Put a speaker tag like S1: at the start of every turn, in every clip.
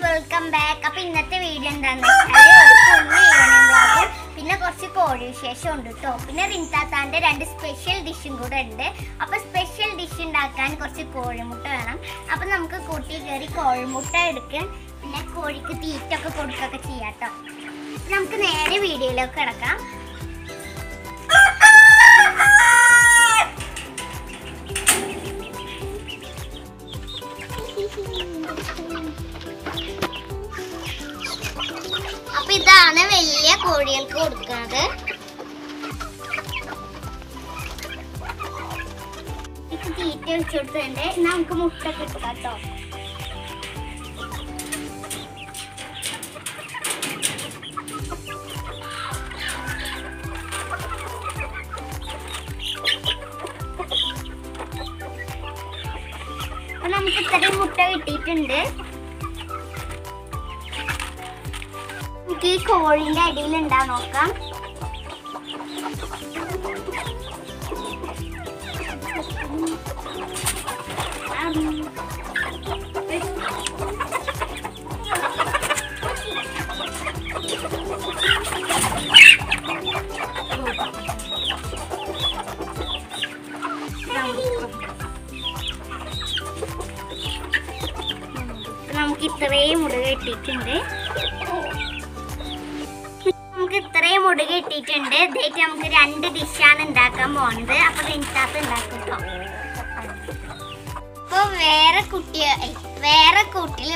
S1: Welcome back. അപ്പോൾ ഇന്നത്തെ video എന്താണെന്ന് വെച്ചാൽ ഒരു ഫുൾ ഈവനിങ് വ്ളോഗും പിന്നെ കുറച്ച് കോഴി വിശേഷം ഉണ്ട് കേട്ടോ. പിന്നെ റിൻതാത്താൻ്റെ 2 സ്പെഷ്യൽ ഡിഷും കൂടെ ഉണ്ട്. അപ്പോൾ സ്പെഷ്യൽ ഡിഷ് ഉണ്ടാക്കാൻ കുറച്ച് കോഴിമുട്ട വേണം. അപ്പോൾ നമുക്ക് കൂട്ടി കയറി കോഴിമുട്ട എടുക്കാൻ പിന്നെ കോഴിക്ക് തീറ്റൊക്കെ കൊടുക്കുകയൊക്കെ ചെയ്യാം കേട്ടോ. നമുക്ക് നേരെ വീഡിയോയിലേക്ക് കിടക്കാം. അപ്പൊ ഇതാണ് വലിയ കോഴികൾക്ക് കൊടുക്കുന്നത്. ഇത് തീറ്റ വെച്ച് കൊടുത്തതിന്റെ നമുക്ക് മുട്ട കിട്ടുക കേട്ടോ. അപ്പൊ നമുക്ക് ഇത്രയും മുട്ട കിട്ടിയിട്ടുണ്ട്. ഈ കോഴിന്റെ അടിയിൽ ഉണ്ടാ നോക്കാം. നമുക്ക് ഇത്രയും മുട കിട്ടിയിട്ടുണ്ട്. ഇത്രയും മുടുക ഇട്ടിട്ടുണ്ട്. ഇതായിട്ട് നമുക്ക് 2 ഡിഷാണ് ഉണ്ടാക്കാൻ പോകുന്നത്. അപ്പൊ റിൻതാത്ത ഉണ്ടാക്കും കേട്ടോ. അപ്പൊ വേറെ കൂട്ടിൽ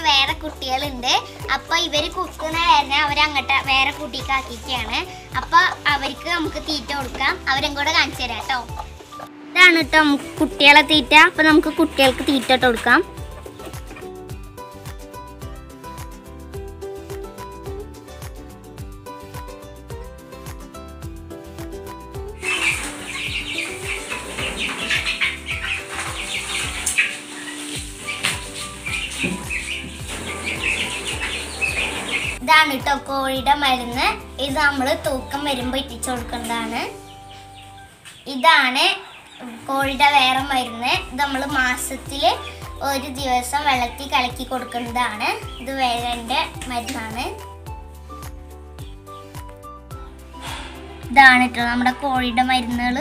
S1: വേറെ കുട്ടികളുണ്ട്. അപ്പൊ ഇവര് കുത്തുന്ന കാരണം അവരങ്ങോട്ട് വേറെ കൂട്ടിക്കാക്കിക്കാണ്. അപ്പൊ അവർക്ക് നമുക്ക് തീറ്റ കൊടുക്കാം. അവരും കൂടെ കാണിച്ചു തരാം കേട്ടോ. ഇതാണ് കേട്ടോ കുട്ടികളെ തീറ്റ. അപ്പൊ നമുക്ക് കുട്ടികൾക്ക് തീറ്റ ഇട്ട് കൊടുക്കാം. ഇതാണ് കേട്ടോ കോഴിയുടെ മരുന്ന്. ഇത് നമ്മൾ തൂക്കം വരുമ്പോൾ ഇട്ടിച്ചു കൊടുക്കേണ്ടതാണ്. ഇതാണ് കോഴിയുടെ വേറെ മരുന്ന്. ഇത് നമ്മൾ മാസത്തിൽ 1 ദിവസം വെള്ളത്തിൽ കലക്കി കൊടുക്കേണ്ടതാണ്. ഇത് വേറെ മരുന്നാണ്. ഇതാണ് കേട്ടോ നമ്മുടെ കോഴിയുടെ മരുന്നുകൾ.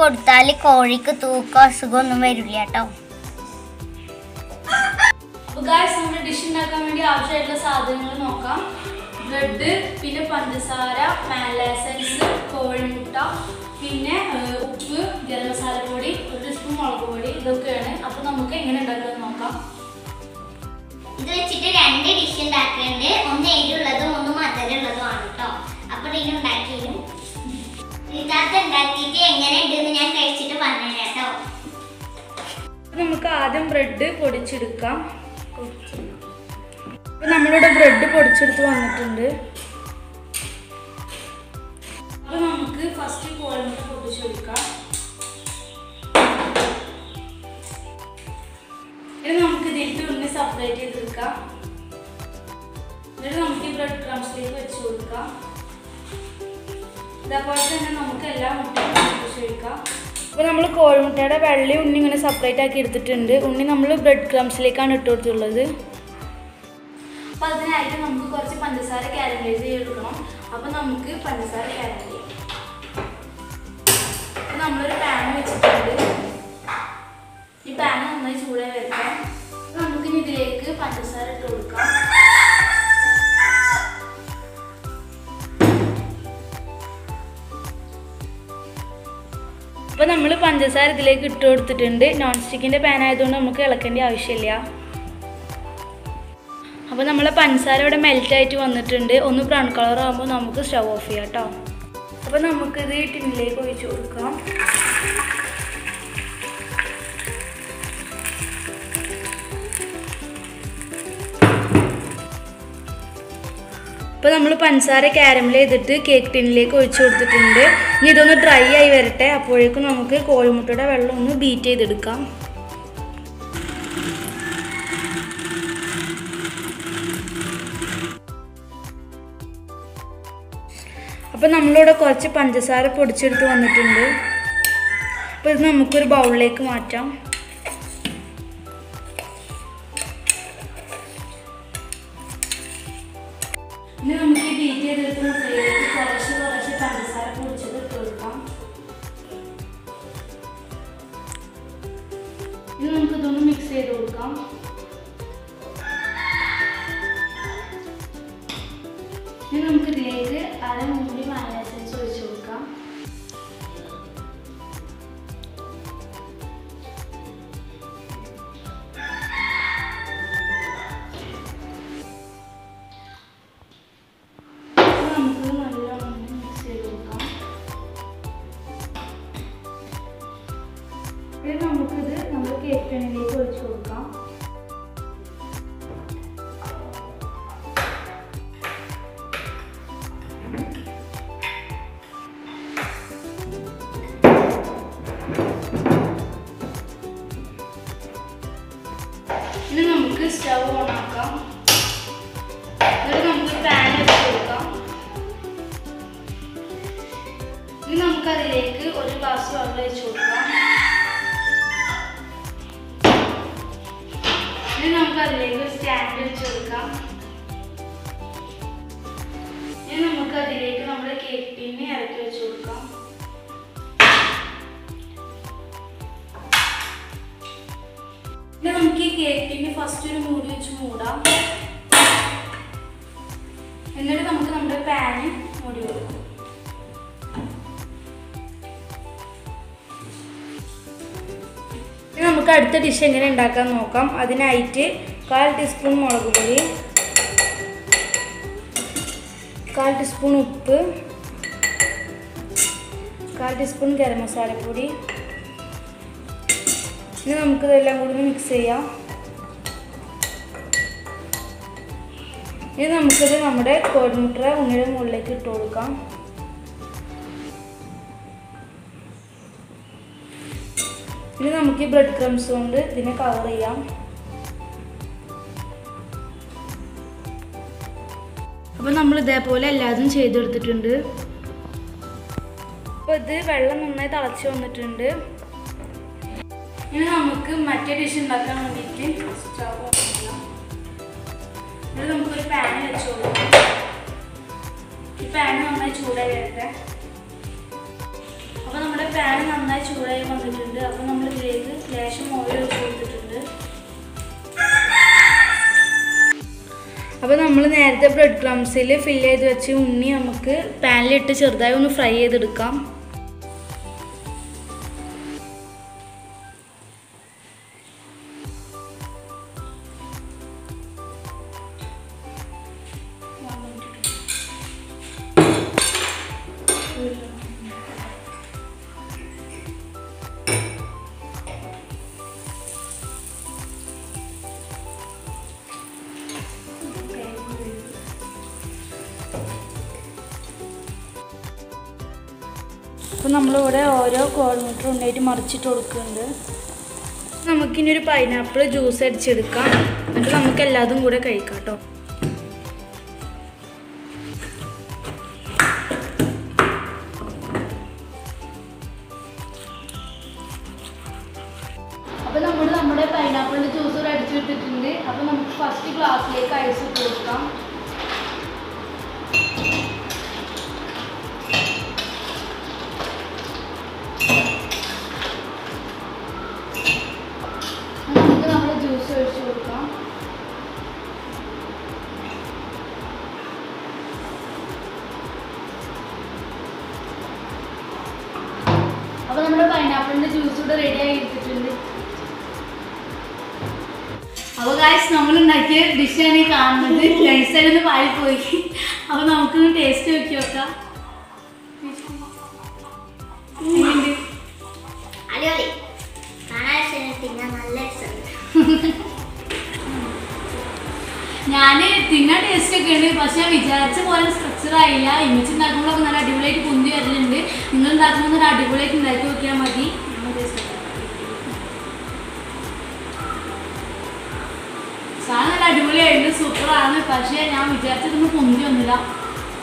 S1: കൊടുത്താൽ കോഴിക്ക് തൂക്കം അസുഖമൊന്നും വരില്ല കേട്ടോ.
S2: നമ്മുടെ ഡിഷ് ഉണ്ടാക്കാൻ വേണ്ടി ആവശ്യമായിട്ടുള്ള സാധനങ്ങൾ നോക്കാം. ബ്രെഡ്, പിന്നെ പഞ്ചസാര, വാനില എസൻസ്, കോഴിമുട്ട, പിന്നെ ഉപ്പ്, ഗരം മസാലപ്പൊടി, 1 ടീസ്പൂൺ മുളക് പൊടി, ഇതൊക്കെയാണ്. അപ്പൊ നമുക്ക് എങ്ങനെ ഉണ്ടാക്കുന്നത് നോക്കാം.
S1: ഇത് വെച്ചിട്ട് 2 ഡിഷ് ഉണ്ടാക്കുന്നുണ്ട്. ഒന്ന് എരിവുള്ളതും ഒന്ന് മധുരമുള്ളതുമാണ് കേട്ടോ. അപ്പൊ ഇതിന് ഉണ്ടാക്കിയിരുന്നു ഉണ്ടാക്കിയിട്ട് എങ്ങനെ ഉണ്ടെന്ന് ഞാൻ കഴിച്ചിട്ട് പറഞ്ഞുതരാം കേട്ടോ.
S2: നമുക്ക് ആദ്യം ബ്രെഡ് പൊടിച്ചെടുക്കാം. നമ്മളിവിടെ ബ്രെഡ് പൊടിച്ചെടുത്ത് വന്നിട്ടുണ്ട്. അപ്പൊ നമുക്ക് ഫസ്റ്റ് കോഴിമുട്ട പൊടിച്ചെടുക്കാം. ഇനി നമുക്ക് ഇതിന്റെ ഉണ്ണി സെപ്പറേറ്റ് ചെയ്തെടുക്കാം. എന്നിട്ട് നമുക്ക് ഈ ബ്രെഡ് ക്രംസിലേക്ക് വെച്ച് കൊടുക്കാം. ഇതേപോലെ തന്നെ നമുക്ക് എല്ലാ മുട്ടയും പൊടിച്ചെടുക്കാം. അപ്പോൾ നമ്മൾ കോഴിമുട്ടയുടെ വെള്ളി ഉണ്ണി ഇങ്ങനെ സെപ്പറേറ്റ് ആക്കി എടുത്തിട്ടുണ്ട്. ഉണ്ണി നമ്മൾ ബ്രെഡ് ക്രംസിലേക്കാണ് ഇട്ട് കൊടുത്തുള്ളത്. അപ്പോൾ അതിനായിട്ട് നമുക്ക് കുറച്ച് പഞ്ചസാര കാരമലൈസ് ചെയ്തെടുക്കണം. അപ്പോൾ നമുക്ക് പഞ്ചസാര കാരമലൈസ് ചെയ്യാം. നമ്മളൊരു പാൻ വെച്ചിട്ടുണ്ട്. ഈ പാൻ നന്നായി ചൂടായി വരട്ടെ. നമുക്കിനി ഇതിലേക്ക് പഞ്ചസാര ഇട്ട് കൊടുക്കാം. അപ്പോൾ നമ്മൾ പഞ്ചസാര ഇതിലേക്ക് ഇട്ട് കൊടുത്തിട്ടുണ്ട്. നോൺ സ്റ്റിക്കിൻ്റെ പാൻ ആയതുകൊണ്ട് നമുക്ക് ഇളക്കേണ്ട ആവശ്യമില്ല. അപ്പോൾ നമ്മൾ പഞ്ചസാര ഇവിടെ മെൽറ്റായിട്ട് വന്നിട്ടുണ്ട്. ഒന്ന് ബ്രൗൺ കളർ ആകുമ്പോൾ നമുക്ക് സ്റ്റവ് ഓഫ് ചെയ്യാം കേട്ടോ. അപ്പോൾ നമുക്കിത് ടിന്നിലേക്ക് ഒഴിച്ച് കൊടുക്കാം. അപ്പോൾ നമ്മൾ പഞ്ചസാര കാരമൽ ചെയ്തിട്ട് കേക്ക് ടിന്നിലേക്ക് ഒഴിച്ചു കൊടുത്തിട്ടുണ്ട്. ഇനി ഇതൊന്ന് ഡ്രൈ ആയി വരട്ടെ. അപ്പോഴേക്കും നമുക്ക് കോഴിമുട്ടയുടെ വെള്ളം ഒന്ന് ബീറ്റ് ചെയ്തെടുക്കാം. അപ്പോൾ നമ്മളിവിടെ കുറച്ച് പഞ്ചസാര പൊടിച്ചെടുത്ത് വന്നിട്ടുണ്ട്. അപ്പോൾ ഇത് നമുക്കൊരു ബൗളിലേക്ക് മാറ്റാം. ചെയ്ത് കൊടുക്കാം. ഇനി നമുക്ക് ഇതിലേക്ക് അരമുറി വാനില എസൻസ് ഒഴിച്ചു കൊടുക്കാം. നമുക്ക് നല്ലോണം മിക്സ് ചെയ്ത് കൊടുക്കാം. ഇനി നമുക്കിത് നമ്മൾ കേക്ക് ടിന്നിലേക്ക് ഒഴിച്ചു കൊടുക്കാം. ഇനി നമുക്ക് സ്റ്റവ് ഓൺ ആക്കാം. എന്നിട്ട് നമുക്ക് പാൻ വെച്ച് കൊടുക്കാം. ഇനി നമുക്ക് അതിലേക്ക് ഒരു ഗ്ലാസ് വെള്ളം ഒഴിച്ച് കൊടുക്കാം. ഇനി നമുക്ക് അതിലേക്ക് ഒരു സ്റ്റാൻഡ് വെച്ച് കൊടുക്കാം. ഇനി നമുക്ക് അതിലേക്ക് നമ്മുടെ കേക്ക് ടിന്ന് ഇറക്കി വെച്ച് കൊടുക്കാം. ഇനി നമുക്ക് ഈ കേക്ക് ടിന്ന് ഫസ്റ്റ് ഒരു മൂടി വെച്ച് മൂടാം. എന്നിട്ട് നമുക്ക് നമ്മുടെ പാന് മൂടി കൊടുക്കാം. ഇനി നമുക്ക് അടുത്ത ഡിഷ് എങ്ങനെ ഉണ്ടാക്കാൻ നോക്കാം. അതിനായിട്ട് 1/4 ടീസ്പൂൺ മുളക് പൊടി, 1/4 ടീസ്പൂൺ ഉപ്പ്, 1/4 ടീസ്പൂൺ ഗരം മസാലപ്പൊടി. ഇനി നമുക്കിതെല്ലാം കൂടി മിക്സ് ചെയ്യാം. ഇനി നമുക്കിത് നമ്മുടെ കോഴിമുട്ട ഉണ്ണിയുടെ മുകളിലേക്ക് ഇട്ട് കൊടുക്കാം. ഇനി നമുക്ക് ഈ ബ്രെഡ് ക്രംസ് കൊണ്ട് ഇതിനെ കവർ ചെയ്യാം. അപ്പോൾ നമ്മൾ ഇതേപോലെ എല്ലാതും ചെയ്തെടുത്തിട്ടുണ്ട്. അപ്പോൾ ഇത് വെള്ളം നന്നായി തിളച്ച് വന്നിട്ടുണ്ട്. ഇനി നമുക്ക് മറ്റേ ഡിഷ് ഉണ്ടാക്കാൻ വേണ്ടിയിട്ട് സ്റ്റവ് ഓൺ ചെയ്യാം. എന്നിട്ട് നമുക്കൊരു പാൻ വെച്ച് കൊടുക്കാം. ഈ പാൻ നന്നായി ചൂടായി വരട്ടെ. അപ്പോൾ നമ്മുടെ പാൻ നന്നായി ചൂടായി വന്നിട്ടുണ്ട്. അപ്പോൾ നമ്മൾ ഇതിലേക്ക് ലേശം ഓയിൽ ഒഴിച്ച് കൊടുത്തിട്ടുണ്ട്. അപ്പോൾ നമ്മൾ നേരത്തെ ബ്രെഡ് ക്രംസിൽ ഫില്ല് ചെയ്ത് വെച്ച് ഉണ്ണി നമുക്ക് പാനിലിട്ട് ചെറുതായി ഒന്ന് ഫ്രൈ ചെയ്തെടുക്കാം. അപ്പോൾ നമ്മളിവിടെ ഓരോ കോഴിമുട്ട ഉണ്ണായിട്ട് മറിച്ചിട്ട് കൊടുക്കുന്നുണ്ട്. നമുക്കിനി ഒരു പൈനാപ്പിൾ ജ്യൂസ് അടിച്ചെടുക്കാം. എന്നിട്ട് നമുക്ക് എല്ലാതും കൂടെ കഴിക്കാം കേട്ടോ. അപ്പോൾ നമ്മുടെ പൈനാപ്പിളിൻ്റെ ജ്യൂസ് ഇവിടെ അടിച്ചെടുത്തിട്ടുണ്ട്. അപ്പോൾ നമുക്ക് ഫസ്റ്റ് ഗ്ലാസ്സിലേക്ക് ഐസ് ഇട്ട് കൊടുക്കാം. ഒഴിച്ചു കൊടുക്കാം. അപ്പോൾ നമ്മുടെ പൈനാപ്പിളിൻ്റെ ജ്യൂസ് ഇവിടെ റെഡി ആയി എടുത്തിട്ടുണ്ട്. അപ്പോൾ ഗായ്സ് നമ്മൾ ഉണ്ടാക്കിയ ഡിഷാണ് ഈ കാണുന്നത്. നൈസായിട്ടൊന്ന് പാളിപ്പോയി. അപ്പോൾ നമുക്ക് ടേസ്റ്റ് നോക്കി നോക്കാം.
S1: അടിപൊളി, നല്ല
S2: ഞാൻ തിന്നാൻ ടേസ്റ്റ് ഒക്കെ ഉണ്ട്. പക്ഷെ ഞാൻ വിചാരിച്ച പോലെ സ്ട്രക്ചർ ആയില്ല. ഇമിച്ച് ഉണ്ടാക്കുമ്പോഴൊക്കെ നല്ല അടിപൊളിയായിട്ട് പൊന്തി വരലുണ്ട്. നിങ്ങൾ ഉണ്ടാക്കുമ്പോൾ നല്ല അടിപൊളിയായിട്ട് ഉണ്ടാക്കി നോക്കിയാൽ മതി. സാധനം നല്ല അടിപൊളിയായിട്ട് സൂപ്പറാണ്. പക്ഷേ ഞാൻ വിചാരിച്ചതൊന്നും പൊന്തി വന്നില്ല.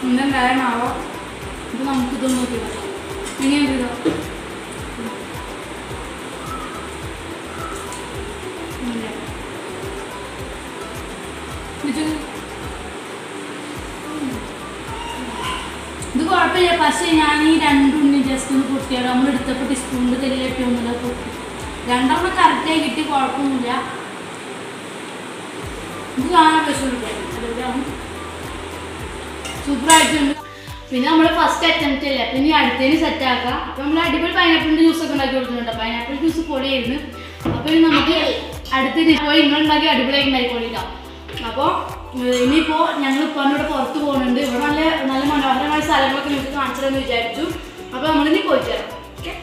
S2: എന്തെന്തായാണാവോ. ഇത് നമുക്കിതൊന്നും നോക്കി നോക്കാം. എങ്ങനെയുണ്ട് ഇതോ? ഇത് കുഴപ്പമില്ല. പക്ഷേ ഞാൻ ഈ രണ്ടുണ്ണി ജസ്റ്റ് ഒന്ന് പൊട്ടിയാലോ. നമ്മൾ എടുത്തപ്പോൾ ടീസ്പൂണിൻ്റെ തെല്ലിട്ട് ഒന്നുമില്ല പൊട്ടി. രണ്ടെണ്ണം കറക്റ്റായി കിട്ടി, കുഴപ്പമൊന്നുമില്ല. ഇത് കാണാൻ സൂപ്പറായിട്ടുണ്ട്. പിന്നെ നമ്മൾ ഫസ്റ്റ് അറ്റംപ്റ്റ് അല്ലേ, അപ്പം ഇനി അടുത്തതിന് സെറ്റ് ആക്കാം. അപ്പം നമ്മൾ അടിപൊളി പൈനാപ്പിളിൻ്റെ ജ്യൂസൊക്കെ ഉണ്ടാക്കി കൊടുക്കുന്നുണ്ട്. പൈനാപ്പിൾ ജ്യൂസ് പൊളിയായിരുന്നു. അപ്പോൾ ഇനി നമുക്ക് അടുത്ത പോയി നിങ്ങളുണ്ടാക്കി അടിപൊളിയായിട്ട് ഉണ്ടാക്കിക്കൊള്ളിക്കാം. അപ്പോൾ ഇനിയിപ്പോൾ ഞങ്ങൾ ഇപ്പോൾ ഇവിടെ പുറത്ത് പോകുന്നുണ്ട്. ഇവിടെ നല്ല നല്ല മനോഹരമായ സ്ഥലങ്ങളൊക്കെ നിങ്ങൾക്ക് കാണിച്ചു തരാമെന്ന് വിചാരിച്ചു. അപ്പോൾ നമ്മളിനി പോയിട്ട് തരാം. ഓക്കെ,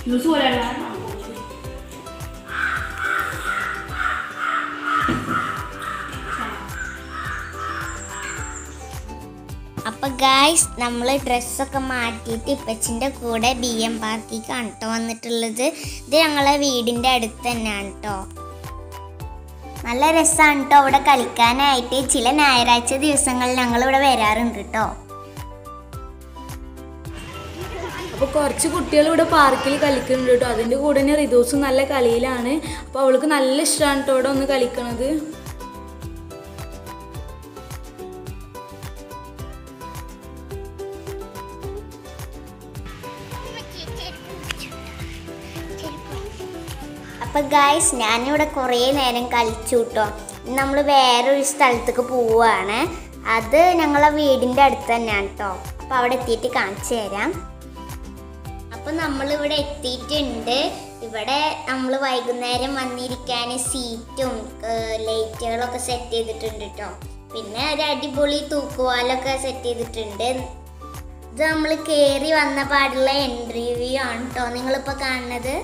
S2: ജ്യൂസ് പോലെയാണ്.
S1: അപ്പോൾ ഗായ്സ് നമ്മൾ ഡ്രസ്സൊക്കെ മാറ്റിയിട്ട് ഇപ്പച്ചിൻ്റെ കൂടെ BM പാർക്കിക്കാണ് കേട്ടോ വന്നിട്ടുള്ളത്. ഇത് ഞങ്ങളെ വീടിൻ്റെ അടുത്ത് തന്നെയാണ് കേട്ടോ. നല്ല രസമാണ് കേട്ടോ ഇവിടെ കളിക്കാനായിട്ട്. ചില ഞായറാഴ്ച ദിവസങ്ങളിൽ ഞങ്ങളിവിടെ വരാറുണ്ട് കേട്ടോ.
S2: അപ്പോൾ കുറച്ച് കുട്ടികൾ ഇവിടെ പാർക്കിൽ കളിക്കുന്നുണ്ട് കേട്ടോ. അതിൻ്റെ കൂടെ തന്നെ റിദോസും നല്ല കളിയിലാണ്. അപ്പോൾ അവൾക്ക് നല്ല ഇഷ്ടമാണ് കേട്ടോ ഇവിടെ ഒന്ന് കളിക്കണത്.
S1: അപ്പോൾ ഗായ്സ് ഞാനിവിടെ കുറേ നേരം കളിച്ചു കേട്ടോ. നമ്മൾ വേറൊരു സ്ഥലത്തേക്ക് പോവുകയാണ്. അത് ഞങ്ങളെ വീടിൻ്റെ അടുത്ത് തന്നെയാണ് കേട്ടോ. അപ്പോൾ അവിടെ എത്തിയിട്ട് കാണിച്ചു തരാം. അപ്പോൾ നമ്മളിവിടെ എത്തിയിട്ടുണ്ട്. ഇവിടെ നമ്മൾ വൈകുന്നേരം വന്നിരിക്കാൻ സീറ്റും ലൈറ്റുകളൊക്കെ സെറ്റ് ചെയ്തിട്ടുണ്ട് കേട്ടോ. പിന്നെ ഒരു അടിപൊളി തൂക്കുവാലൊക്കെ സെറ്റ് ചെയ്തിട്ടുണ്ട്. ഇത് നമ്മൾ കയറി വന്ന പാടുള്ള എൻട്രി വ്യൂ ആണ് കേട്ടോ നിങ്ങളിപ്പോൾ കാണുന്നത്.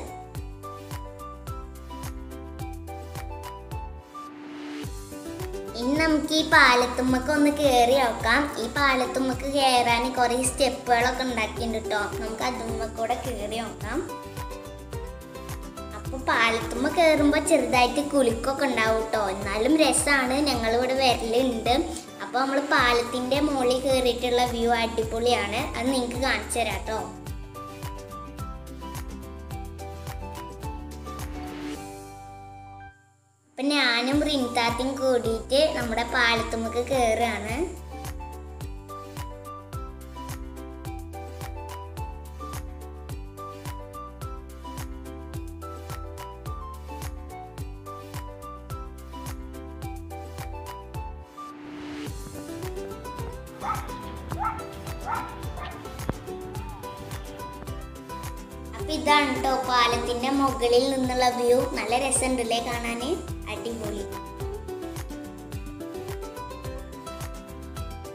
S1: ഇനി നമുക്ക് ഈ പാലത്തുമ്മക്ക് ഒന്ന് കയറി നോക്കാം. ഈ പാലത്തുമ്മക്ക് കയറാൻ കുറേ സ്റ്റെപ്പുകളൊക്കെ ഉണ്ടാക്കിയിട്ടുണ്ട് കേട്ടോ. നമുക്ക് അതുമ്മക്കൂടെ കയറി നോക്കാം. അപ്പോൾ പാലത്തുമ്മ കയറുമ്പോൾ ചെറുതായിട്ട് കുലുക്കൊക്കെ ഉണ്ടാവും കേട്ടോ. എന്നാലും രസമാണ്. ഞങ്ങളിവിടെ വരലുണ്ട്. അപ്പോൾ നമ്മൾ പാലത്തിൻ്റെ മുകളിൽ കയറിയിട്ടുള്ള വ്യൂ അടിപൊളിയാണ്. അത് നിങ്ങൾക്ക് കാണിച്ചു തരാം കേട്ടോ. അപ്പം ഞാനും റിൻതാത്തയും കൂടിയിട്ട് നമ്മുടെ പാലത്തുമ്മക്ക് കയറുകയാണ്. അപ്പം ഇതാണ് കേട്ടോ പാലത്തിൻ്റെ മുകളിൽ നിന്നുള്ള വ്യൂ. നല്ല രസമുണ്ടല്ലേ കാണാൻ, അടിപൊളി.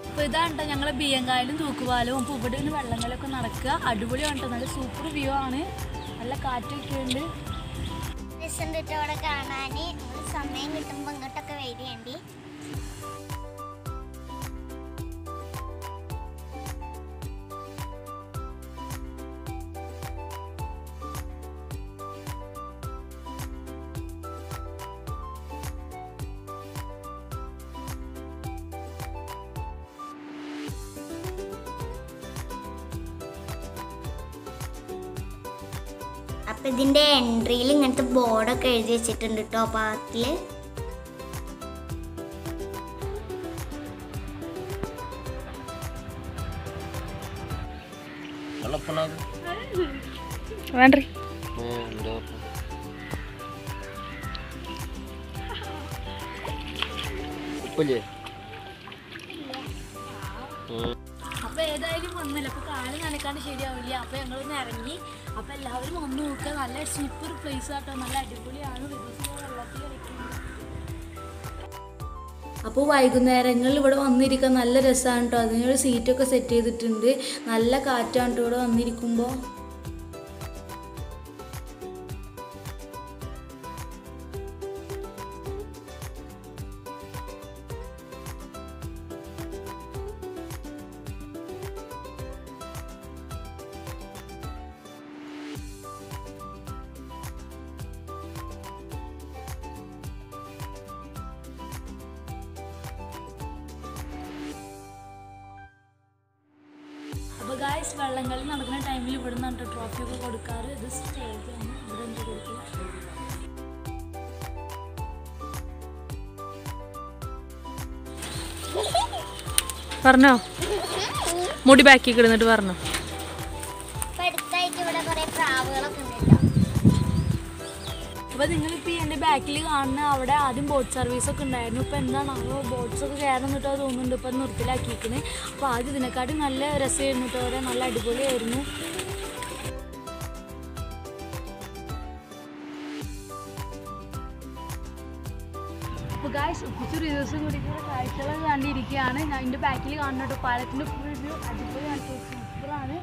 S2: അപ്പോൾ ഇതാണ് കേട്ടോ ഞങ്ങൾ ബിയ്യങ്കായലും തൂക്കുപാലവും. അപ്പോൾ ഇവിടെ നിന്ന് വെള്ളങ്ങളൊക്കെ നടക്കുക. അടിപൊളിയാണ് കേട്ടോ. നല്ല സൂപ്പർ വ്യൂ ആണ്. നല്ല കാറ്റൊക്കെ ഉണ്ട്.
S1: രസമുണ്ട് കേട്ടോ അവിടെ കാണാൻ. സമയം കിട്ടുമ്പോൾ ഇങ്ങോട്ടൊക്കെ വരികയുണ്ട്. അപ്പം ഇതിൻ്റെ എൻട്രിയിൽ ഇങ്ങനത്തെ ബോർഡൊക്കെ എഴുതി വെച്ചിട്ടുണ്ട് കേട്ടോ പാർക്കിൽ.
S2: വേണ്ട അപ്പോൾ ഏതായാലും വന്നില്ല. അപ്പോൾ കാല് നനക്കാണ്ട് ശരിയാവില്ല. അപ്പോൾ ഞങ്ങളൊന്ന് ഇറങ്ങി. അപ്പോൾ എല്ലാവരും വന്ന് നോക്കുക. നല്ല സൂപ്പർ പ്ലേസ് ആട്ടോ. നല്ല അടിപൊളിയാണ്. വെള്ളത്തിൽ കളിക്കുന്നത്. അപ്പോൾ വൈകുന്നേരങ്ങളിൽ ഇവിടെ വന്നിരിക്കാൻ നല്ല രസമാണ് കേട്ടോ. അതിനൊരു സീറ്റൊക്കെ സെറ്റ് ചെയ്തിട്ടുണ്ട്. നല്ല കാറ്റാണ് കേട്ടോ ഇവിടെ വന്നിരിക്കുമ്പോൾ. അപ്പോൾ ഗായ്സ് വള്ളംകളി നടക്കുന്ന ടൈമിൽ ഇവിടെ നിന്നാണ് ട്രോഫിയൊക്കെ കൊടുക്കാറ്. ഇത് സ്റ്റേജാണ്. ഇവിടെ എന്താ കൊടുക്കുക പറഞ്ഞോ. മുടി ബാക്കി കിടന്നിട്ട് പറഞ്ഞോ.
S1: അടുത്തായിട്ട് ഇവിടെ കുറേ പ്രാവുകളൊക്കെ ഉണ്ട് കേട്ടോ.
S2: അപ്പോൾ നിങ്ങളിപ്പോൾ ഈ എൻ്റെ ബാക്കിൽ കാണുന്ന അവിടെ ആദ്യം ബോട്ട് സർവീസൊക്കെ ഉണ്ടായിരുന്നു. ഇപ്പോൾ എന്താണാവോ ബോട്ട്സൊക്കെ കയറുന്ന കേട്ടോ തോന്നുന്നുണ്ട്. ഇപ്പോൾ നിർത്തിലാക്കിയിരിക്കുന്നത്. അപ്പോൾ ആദ്യം ഇതിനെക്കാട്ടും നല്ല രസമായിരുന്നു കേട്ടോ. അവിടെ നല്ല അടിപൊളിയായിരുന്നു. അപ്പോൾ ഗായ്സ് കുറച്ചൊരു ദിവസം കൂടി കൂടെ കാഴ്ചകൾ കണ്ടിരിക്കുകയാണ്. ഞാൻ എൻ്റെ ബാക്കിൽ കാണുന്ന കേട്ടോ പാലത്തിൻ്റെ ഫുൾ വ്യൂ അടിപൊളിയാണ്. സൂപ്പറാണ്.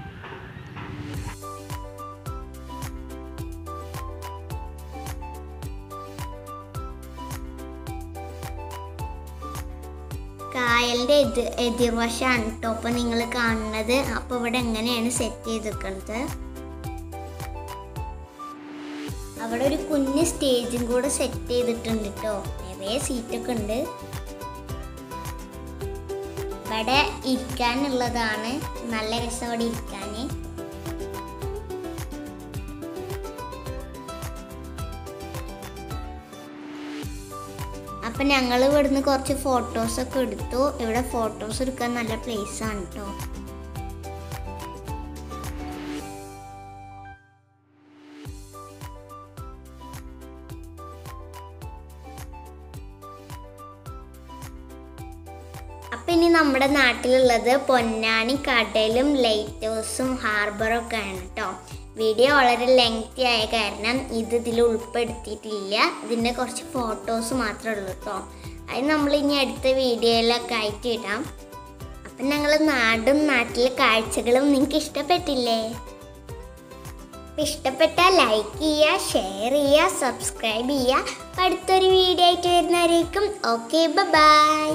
S1: കായലിൻ്റെ എതിർവശമാണ് കേട്ടോ അപ്പോൾ നിങ്ങൾ കാണുന്നത്. അപ്പോൾ ഇവിടെ എങ്ങനെയാണ് സെറ്റ് ചെയ്തിരിക്കുന്നത്. അവിടെ ഒരു കുഞ്ഞ് സ്റ്റേജും കൂടെ സെറ്റ് ചെയ്തിട്ടുണ്ട് കേട്ടോ. നിറയെ സീറ്റൊക്കെ ഉണ്ട്. ഇവിടെ ഇരിക്കാനുള്ളതാണ്. നല്ല രസം അവിടെ ഇരിക്കാൻ. അപ്പം ഞങ്ങൾ ഇവിടുന്ന് കുറച്ച് ഫോട്ടോസൊക്കെ എടുത്തു. ഇവിടെ ഫോട്ടോസ് എടുക്കാൻ നല്ല പ്ലേസ് ആണ് കേട്ടോ. അപ്പം ഇനി നമ്മുടെ നാട്ടിലുള്ളത് പൊന്നാനി കടലും ലൈറ്റ് ഹൗസും ഹാർബറൊക്കെ ആണ് കേട്ടോ. വീഡിയോ വളരെ ലെങ്തി ആയ കാരണം ഇതിൽ ഉൾപ്പെടുത്തിയിട്ടില്ല. ഇതിൻ്റെ കുറച്ച് ഫോട്ടോസ് മാത്രമേ ഉള്ളൂ കേട്ടോ. അത് നമ്മൾ ഇനി അടുത്ത വീഡിയോയിലൊക്കെ ആയിട്ട് ഇടാം. അപ്പം ഞങ്ങൾ നാടും നാട്ടിലെ കാഴ്ചകളും നിങ്ങൾക്ക് ഇഷ്ടപ്പെട്ടില്ലേ? ഇഷ്ടപ്പെട്ടാൽ ലൈക്ക് ചെയ്യുക, ഷെയർ ചെയ്യുക, സബ്സ്ക്രൈബ് ചെയ്യുക. അടുത്തൊരു വീഡിയോ ആയിട്ട് വരുന്നവരേക്കും ഓക്കെ ബൈ.